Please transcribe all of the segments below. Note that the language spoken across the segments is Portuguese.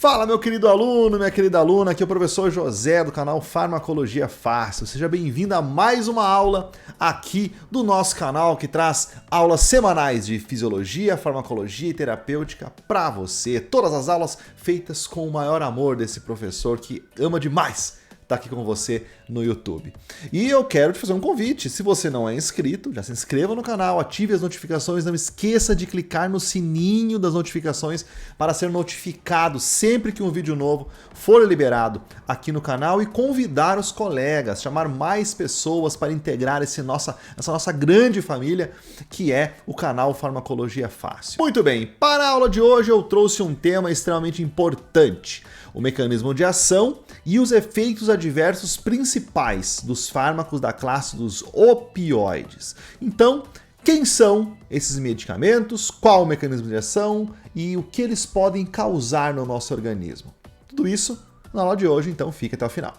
Fala, meu querido aluno, minha querida aluna, aqui é o professor José do canal Farmacologia Fácil. Seja bem-vindo a mais uma aula aqui do nosso canal que traz aulas semanais de fisiologia, farmacologia e terapêutica para você. Todas as aulas feitas com o maior amor desse professor que ama demais estar aqui com você no YouTube. E eu quero te fazer um convite. Se você não é inscrito, já se inscreva no canal, ative as notificações, não esqueça de clicar no sininho das notificações para ser notificado sempre que um vídeo novo for liberado aqui no canal e convidar os colegas, chamar mais pessoas para integrar essa nossa grande família que é o canal Farmacologia Fácil. Muito bem, para a aula de hoje eu trouxe um tema extremamente importante: o mecanismo de ação e os efeitos adversos principais dos fármacos da classe dos opioides. Então, quem são esses medicamentos, qual o mecanismo de ação e o que eles podem causar no nosso organismo? Tudo isso na aula de hoje, então fique até o final.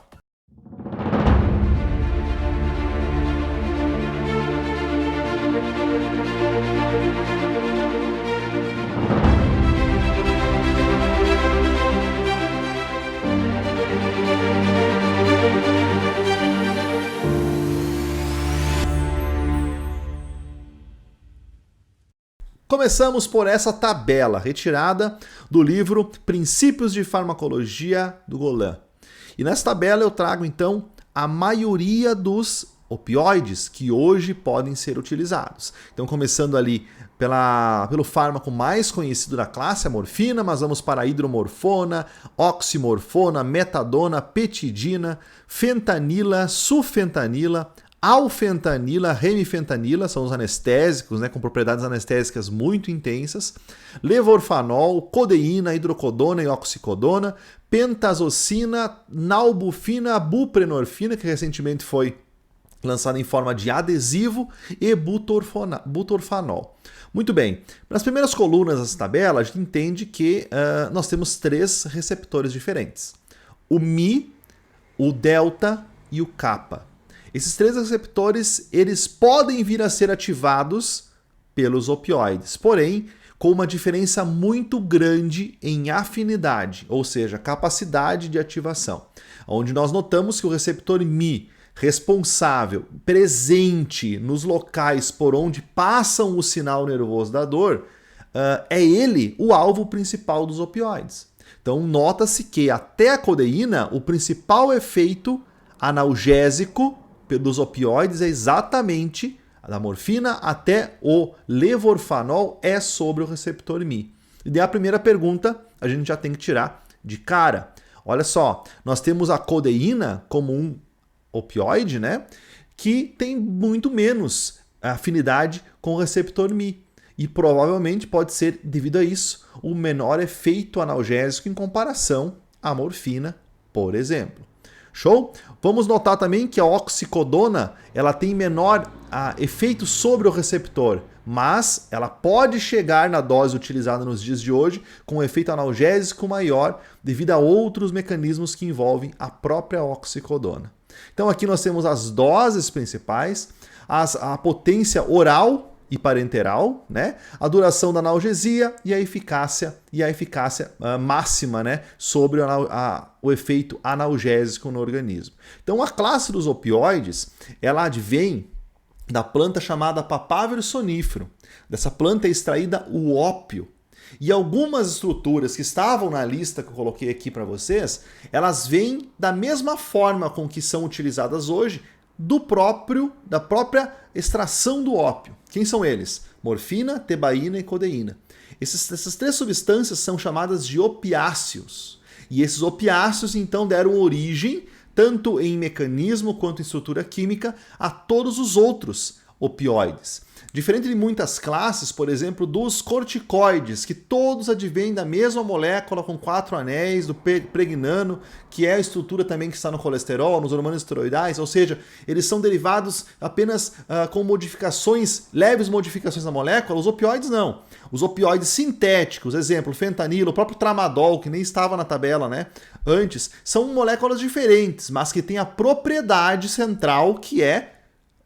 Começamos por essa tabela retirada do livro Princípios de Farmacologia do Golan. E nessa tabela eu trago então a maioria dos opioides que hoje podem ser utilizados. Então começando ali pelo fármaco mais conhecido da classe, a morfina, mas vamos para a hidromorfona, oximorfona, metadona, petidina, fentanila, sufentanila, alfentanila, remifentanila, são os anestésicos, com propriedades anestésicas muito intensas, levorfanol, codeína, hidrocodona e oxicodona, pentazocina, nalbufina, buprenorfina, que recentemente foi lançada em forma de adesivo, e butorfanol. Muito bem, nas primeiras colunas dessa tabela, a gente entende que nós temos três receptores diferentes: o Mi, o Delta e o Kappa. Esses três receptores, eles podem vir a ser ativados pelos opioides, porém com uma diferença muito grande em afinidade, ou seja, capacidade de ativação. Onde nós notamos que o receptor Mi, responsável, presente nos locais por onde passam o sinal nervoso da dor, é ele o alvo principal dos opioides. Então nota-se que até a codeína, o principal efeito analgésico dos opioides é exatamente da morfina até o levorfanol é sobre o receptor Mi. E daí a primeira pergunta a gente já tem que tirar de cara. Olha só, nós temos a codeína como um opioide, que tem muito menos afinidade com o receptor Mi. E provavelmente pode ser, devido a isso, o menor efeito analgésico em comparação à morfina, por exemplo. Show? Vamos notar também que a oxicodona ela tem menor efeito sobre o receptor, mas ela pode chegar na dose utilizada nos dias de hoje com um efeito analgésico maior devido a outros mecanismos que envolvem a própria oxicodona. Então aqui nós temos as doses principais, a potência oral e parenteral, a duração da analgesia e a eficácia máxima, sobre o efeito analgésico no organismo. Então a classe dos opioides, ela advém da planta chamada Papaver sonífero. Dessa planta é extraída o ópio. E algumas estruturas que estavam na lista que eu coloquei aqui para vocês, elas vêm da mesma forma com que são utilizadas hoje da própria extração do ópio. Quem são eles? Morfina, tebaína e codeína. Essas três substâncias são chamadas de opiáceos. E esses opiáceos, então, deram origem, tanto em mecanismo quanto em estrutura química, a todos os outros opioides. Diferente de muitas classes, por exemplo, dos corticoides, que todos advêm da mesma molécula com 4 anéis, do pregnano, que é a estrutura também que está no colesterol, nos hormônios esteroidais, ou seja, eles são derivados apenas com leves modificações na molécula. Os opioides não. Os opioides sintéticos, exemplo, fentanilo, o próprio tramadol, que nem estava na tabela antes, são moléculas diferentes, mas que têm a propriedade central que é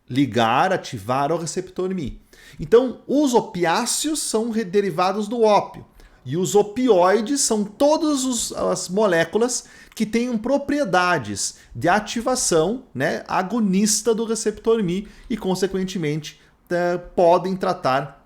ligar, ativar ao receptor Mi. Então, os opiáceos são derivados do ópio. E os opioides são todas as moléculas que têm propriedades de ativação, né, agonista do receptor Mi e, consequentemente, podem tratar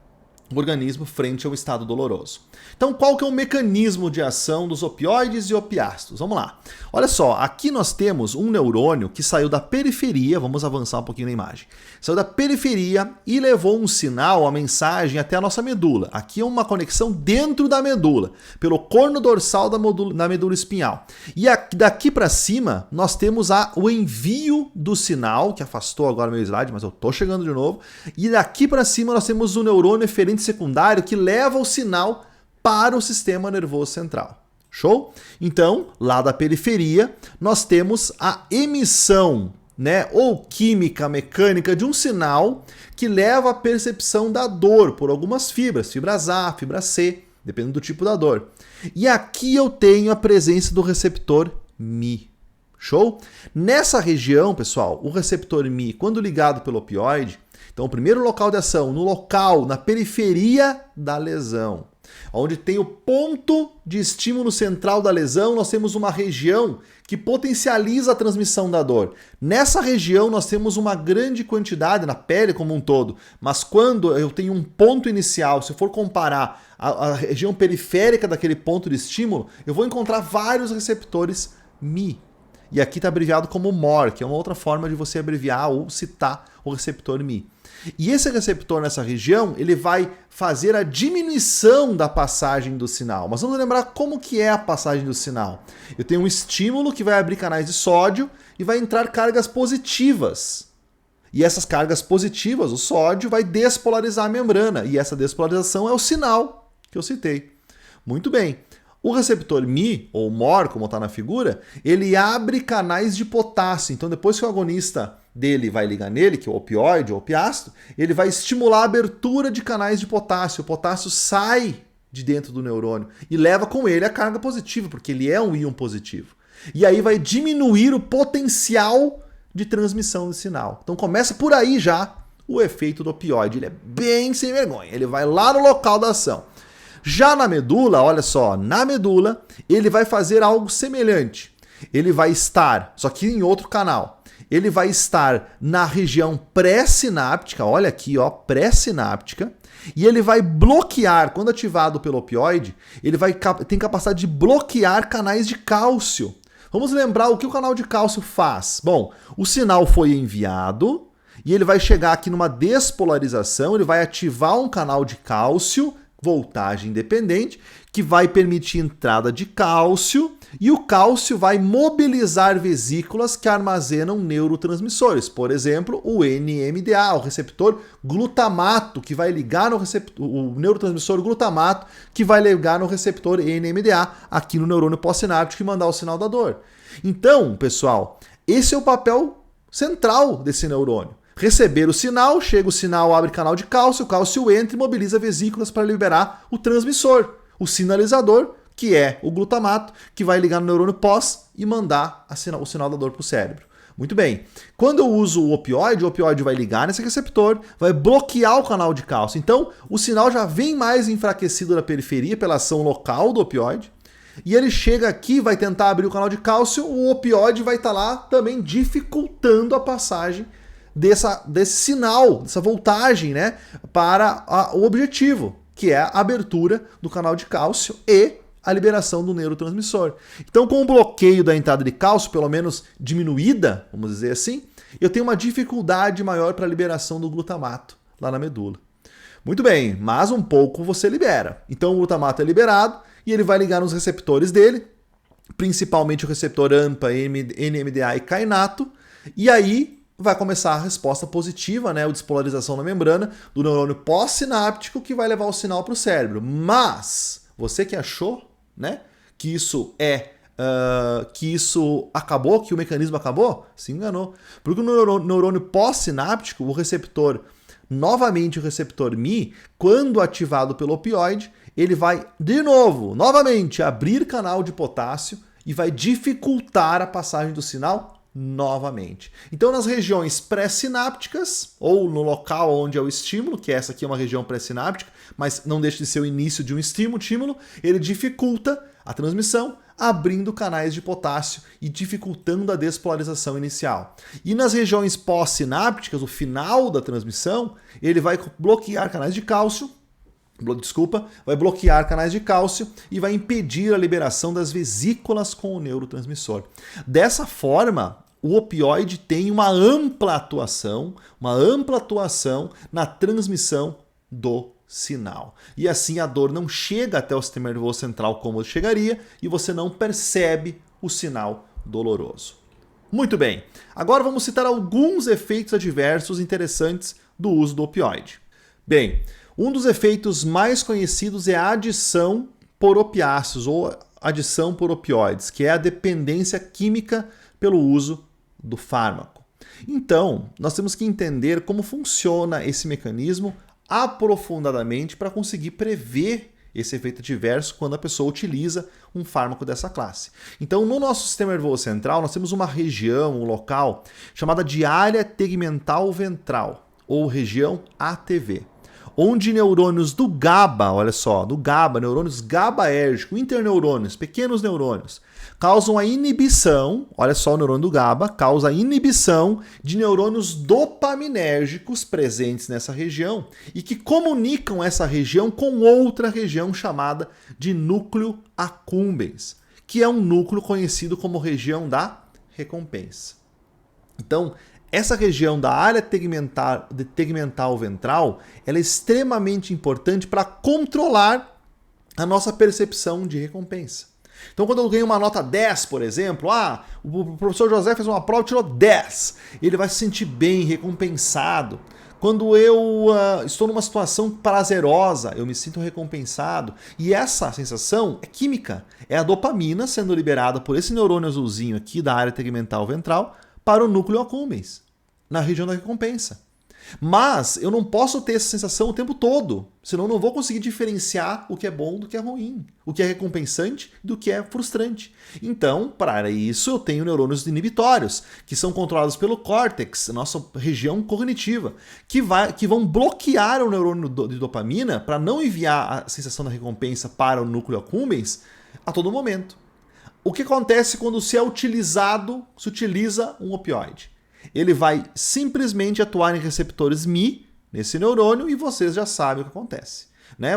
o organismo frente ao estado doloroso. Então, qual que é o mecanismo de ação dos opioides e opiáceos? Vamos lá. Olha só, aqui nós temos um neurônio que saiu da periferia, vamos avançar um pouquinho na imagem. Saiu da periferia e levou um sinal, a mensagem até a nossa medula. Aqui é uma conexão dentro da medula, pelo corno dorsal da medula espinhal. E daqui para cima, nós temos o envio do sinal, que afastou agora meu slide, mas eu estou chegando de novo. E daqui para cima nós temos o neurônio eferente secundário que leva o sinal para o sistema nervoso central. Show? Então, lá da periferia, nós temos a emissão, né, ou química, mecânica de um sinal que leva à percepção da dor por algumas fibras A, fibra C, dependendo do tipo da dor. E aqui eu tenho a presença do receptor Mi. Show? Nessa região, pessoal, o receptor Mi, quando ligado pelo opioide, então o primeiro local de ação, na periferia da lesão, onde tem o ponto de estímulo central da lesão, nós temos uma região que potencializa a transmissão da dor. Nessa região nós temos uma grande quantidade na pele como um todo, mas quando eu tenho um ponto inicial, se eu for comparar a região periférica daquele ponto de estímulo, eu vou encontrar vários receptores Mi. E aqui está abreviado como MOR, que é uma outra forma de você abreviar ou citar o receptor Mi. E esse receptor nessa região, ele vai fazer a diminuição da passagem do sinal. Mas vamos lembrar como que é a passagem do sinal. Eu tenho um estímulo que vai abrir canais de sódio e vai entrar cargas positivas. E essas cargas positivas, o sódio, vai despolarizar a membrana. E essa despolarização é o sinal que eu citei. Muito bem. O receptor Mi, ou MOR, como está na figura, ele abre canais de potássio. Então, depois que o agonista dele vai ligar nele, que é o opioide ou opiáceo, ele vai estimular a abertura de canais de potássio. O potássio sai de dentro do neurônio e leva com ele a carga positiva, porque ele é um íon positivo. E aí vai diminuir o potencial de transmissão de sinal. Então, começa por aí já o efeito do opioide. Ele é bem sem vergonha. Ele vai lá no local da ação. Já na medula, olha só, na medula ele vai fazer algo semelhante. Ele vai estar, só que em outro canal, ele vai estar na região pré-sináptica, olha aqui, ó, pré-sináptica, e ele vai bloquear, quando ativado pelo opioide, ele tem capacidade de bloquear canais de cálcio. Vamos lembrar o que o canal de cálcio faz. Bom, o sinal foi enviado e ele vai chegar aqui numa despolarização, ele vai ativar um canal de cálcio, voltagem independente, que vai permitir entrada de cálcio, e o cálcio vai mobilizar vesículas que armazenam neurotransmissores. Por exemplo, o NMDA, o receptor glutamato, que vai ligar no receptor, o neurotransmissor glutamato, que vai ligar no receptor NMDA, aqui no neurônio pós-sináptico, e mandar o sinal da dor. Então, pessoal, esse é o papel central desse neurônio. Receber o sinal, chega o sinal, abre canal de cálcio, o cálcio entra e mobiliza vesículas para liberar o transmissor, o sinalizador, que é o glutamato, que vai ligar no neurônio pós e mandar o sinal da dor para o cérebro. Muito bem. Quando eu uso o opioide vai ligar nesse receptor, vai bloquear o canal de cálcio. Então, o sinal já vem mais enfraquecido na periferia pela ação local do opioide, e ele chega aqui, vai tentar abrir o canal de cálcio, o opioide vai estar lá também dificultando a passagem desse sinal, dessa voltagem, né, para o objetivo, que é a abertura do canal de cálcio e a liberação do neurotransmissor. Então, com o bloqueio da entrada de cálcio, pelo menos diminuída, vamos dizer assim, eu tenho uma dificuldade maior para a liberação do glutamato lá na medula. Muito bem, mas um pouco você libera. Então, o glutamato é liberado e ele vai ligar nos receptores dele, principalmente o receptor AMPA, NMDA e kainato, e aí vai começar a resposta positiva, né, a despolarização na membrana do neurônio pós-sináptico, que vai levar o sinal para o cérebro. Mas você que achou, né, que isso acabou, que o mecanismo acabou, se enganou. Porque no neurônio pós-sináptico, o receptor, novamente o receptor Mi, quando ativado pelo opioide, ele vai de novo, novamente, abrir canal de potássio e vai dificultar a passagem do sinal novamente. Então, nas regiões pré-sinápticas, ou no local onde é o estímulo, que essa aqui é uma região pré-sináptica, mas não deixa de ser o início de um estímulo, ele dificulta a transmissão, abrindo canais de potássio e dificultando a despolarização inicial. E nas regiões pós-sinápticas, o final da transmissão, ele vai bloquear canais de cálcio, vai bloquear canais de cálcio e vai impedir a liberação das vesículas com o neurotransmissor. Dessa forma, o opioide tem uma ampla atuação na transmissão do sinal. E assim a dor não chega até o sistema nervoso central como chegaria e você não percebe o sinal doloroso. Muito bem, agora vamos citar alguns efeitos adversos interessantes do uso do opioide. Bem, um dos efeitos mais conhecidos é a adição por opiáceos ou adição por opioides, que é a dependência química pelo uso do fármaco. Então, nós temos que entender como funciona esse mecanismo aprofundadamente para conseguir prever esse efeito adverso quando a pessoa utiliza um fármaco dessa classe. Então, no nosso sistema nervoso central, nós temos uma região, um local, chamada de área tegmental ventral, ou região ATV, onde neurônios do GABA, olha só, do GABA, neurônios GABAérgicos, interneurônios, pequenos neurônios, causam a inibição, olha só o neurônio do GABA, causa a inibição de neurônios dopaminérgicos presentes nessa região e que comunicam essa região com outra região chamada de núcleo accumbens, que é um núcleo conhecido como região da recompensa. Então, essa região da área tegmental ventral, ela é extremamente importante para controlar a nossa percepção de recompensa. Então, quando eu ganho uma nota 10, por exemplo, o professor José fez uma prova e tirou 10, ele vai se sentir bem, recompensado. Quando eu estou numa situação prazerosa, eu me sinto recompensado. E essa sensação é química, é a dopamina sendo liberada por esse neurônio azulzinho aqui da área tegmental ventral para o núcleo accumbens, na região da recompensa. Mas eu não posso ter essa sensação o tempo todo, senão eu não vou conseguir diferenciar o que é bom do que é ruim, o que é recompensante do que é frustrante. Então, para isso, eu tenho neurônios inibitórios, que são controlados pelo córtex, nossa região cognitiva, que vão bloquear o neurônio de dopamina para não enviar a sensação da recompensa para o núcleo accumbens a todo momento. O que acontece quando se utiliza um opioide? Ele vai simplesmente atuar em receptores Mi, nesse neurônio, e vocês já sabem o que acontece.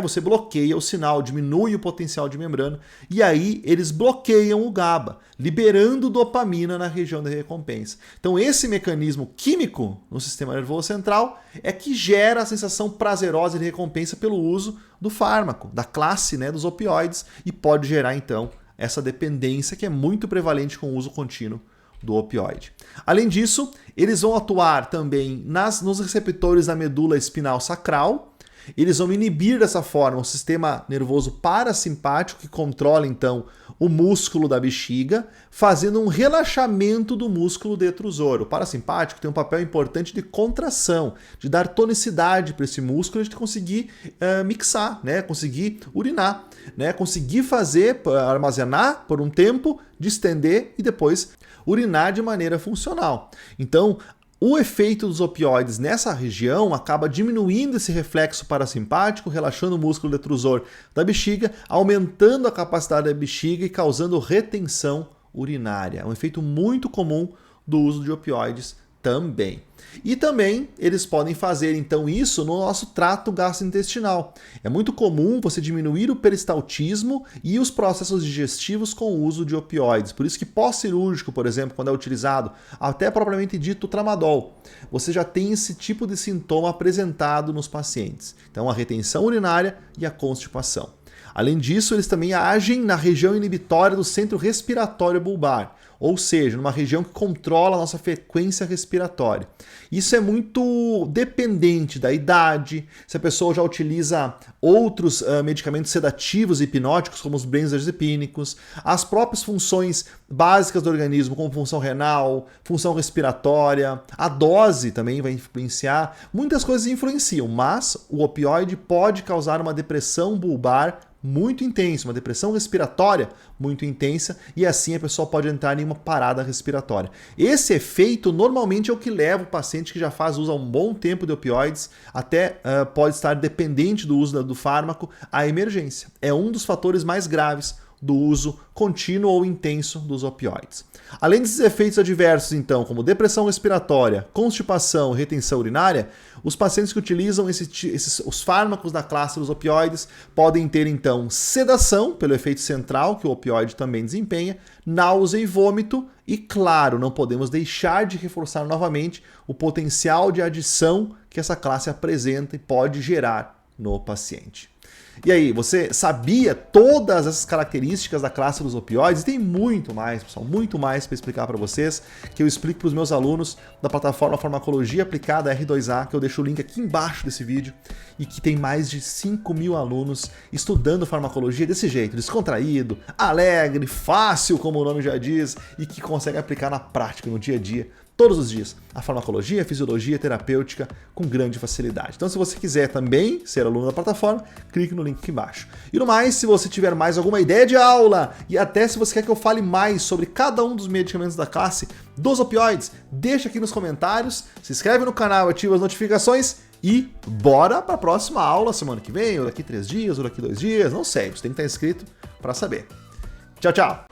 Você bloqueia o sinal, diminui o potencial de membrana, e aí eles bloqueiam o GABA, liberando dopamina na região da recompensa. Então esse mecanismo químico no sistema nervoso central é que gera a sensação prazerosa de recompensa pelo uso do fármaco, da classe dos opioides, e pode gerar então essa dependência que é muito prevalente com o uso contínuo do opioide. Além disso, eles vão atuar também nos receptores da medula espinal sacral. Eles vão inibir dessa forma o sistema nervoso parasimpático, que controla então o músculo da bexiga, fazendo um relaxamento do músculo detrusor. O parasimpático tem um papel importante de contração, de dar tonicidade para esse músculo e de conseguir mixar, conseguir urinar, conseguir armazenar por um tempo, distender e depois urinar de maneira funcional. Então, o efeito dos opioides nessa região acaba diminuindo esse reflexo parasimpático, relaxando o músculo detrusor da bexiga, aumentando a capacidade da bexiga e causando retenção urinária. É um efeito muito comum do uso de opioides também. E também eles podem fazer então isso no nosso trato gastrointestinal. É muito comum você diminuir o peristaltismo e os processos digestivos com o uso de opioides. Por isso que pós-cirúrgico, por exemplo, quando é utilizado, até propriamente dito tramadol, você já tem esse tipo de sintoma apresentado nos pacientes. Então a retenção urinária e a constipação. Além disso, eles também agem na região inibitória do centro respiratório bulbar, ou seja, numa região que controla a nossa frequência respiratória. Isso é muito dependente da idade, se a pessoa já utiliza outros medicamentos sedativos e hipnóticos, como os benzodiazepínicos, as próprias funções básicas do organismo, como função renal, função respiratória, a dose também vai influenciar, muitas coisas influenciam, mas o opioide pode causar uma depressão bulbar muito intensa, uma depressão respiratória muito intensa, e assim a pessoa pode entrar em uma parada respiratória. Esse efeito normalmente é o que leva o paciente que já faz uso há um bom tempo de opioides, até pode estar dependente do uso do fármaco, à emergência. É um dos fatores mais graves do uso contínuo ou intenso dos opioides. Além desses efeitos adversos, então, como depressão respiratória, constipação e retenção urinária, os pacientes que utilizam os fármacos da classe dos opioides podem ter, então, sedação, pelo efeito central que o opioide também desempenha, náusea e vômito, e, claro, não podemos deixar de reforçar novamente o potencial de adição que essa classe apresenta e pode gerar no paciente. E aí, você sabia todas essas características da classe dos opioides? E tem muito mais, pessoal, muito mais para explicar para vocês, que eu explico para os meus alunos da plataforma Farmacologia Aplicada R2A, que eu deixo o link aqui embaixo desse vídeo, e que tem mais de 5.000 alunos estudando farmacologia desse jeito, descontraído, alegre, fácil, como o nome já diz, e que consegue aplicar na prática, no dia a dia, todos os dias, a farmacologia, a fisiologia, a terapêutica com grande facilidade. Então, se você quiser também ser aluno da plataforma, clique no link aqui embaixo. E no mais, se você tiver mais alguma ideia de aula e até se você quer que eu fale mais sobre cada um dos medicamentos da classe dos opioides, deixa aqui nos comentários, se inscreve no canal, ativa as notificações e bora para a próxima aula semana que vem, ou daqui 3 dias, ou daqui 2 dias, não sei, você tem que estar inscrito para saber. Tchau, tchau!